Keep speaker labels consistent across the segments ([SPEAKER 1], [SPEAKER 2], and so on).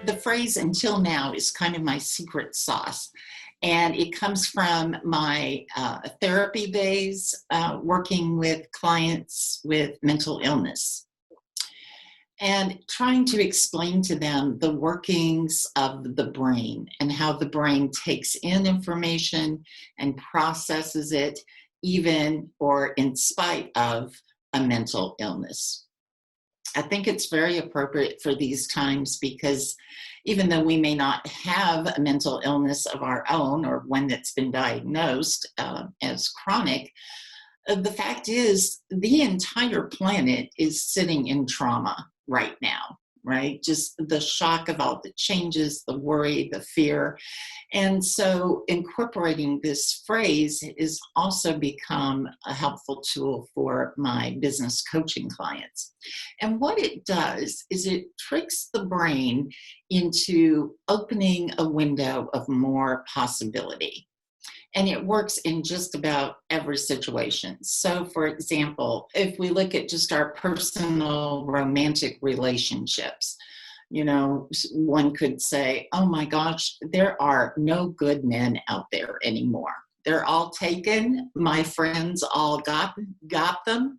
[SPEAKER 1] The phrase "until now" is kind of my secret sauce. And it comes from my therapy days, working with clients with mental illness and trying to explain to them the workings of the brain and how the brain takes in information and processes it, even or in spite of a mental illness. I think it's very appropriate for these times because even though we may not have a mental illness of our own or one that's been diagnosed as chronic, the fact is the entire planet is sitting in trauma right now, right? Just the shock of all the changes, the worry, the fear. And so incorporating this phrase has also become a helpful tool for my business coaching clients. And what it does is it tricks the brain into opening a window of more possibility. And it works in just about every situation. So, for example, if we look at just our personal romantic relationships, one could say, oh my gosh, there are no good men out there anymore. They're all taken. My friends all got them.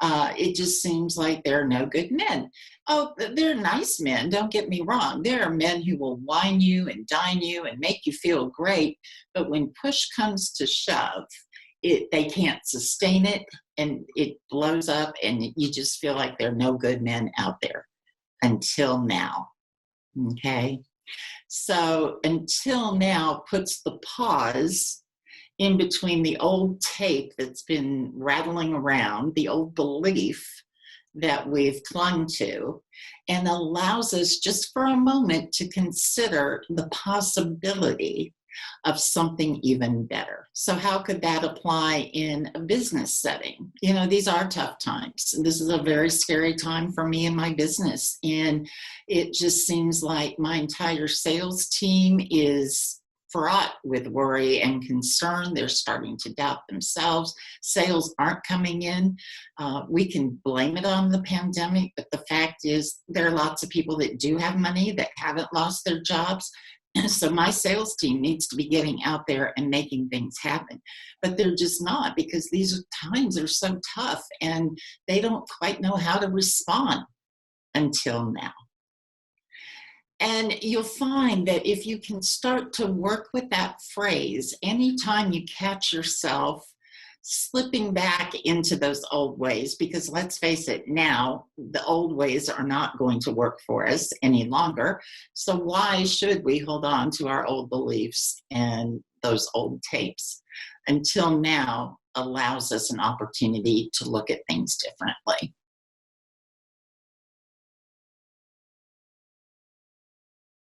[SPEAKER 1] It just seems like there are no good men. Oh, they're nice men, don't get me wrong. There are men who will wine you and dine you and make you feel great, but when push comes to shove, they can't sustain it and it blows up and you just feel like there are no good men out there until now, okay? So until now puts the pause in between the old tape that's been rattling around, the old belief that we've clung to, and allows us just for a moment to consider the possibility of something even better. So how could that apply in a business setting? These are tough times. This is a very scary time for me and my business. And it just seems like my entire sales team is fraught with worry and concern. They're starting to doubt themselves. Sales aren't coming in. We can blame it on the pandemic, but the fact is there are lots of people that do have money that haven't lost their jobs. So my sales team needs to be getting out there and making things happen. But they're just not, because these times are so tough and they don't quite know how to respond until now. And you'll find that if you can start to work with that phrase, anytime you catch yourself slipping back into those old ways, because let's face it, now the old ways are not going to work for us any longer. So why should we hold on to our old beliefs and those old tapes? Until now allows us an opportunity to look at things differently.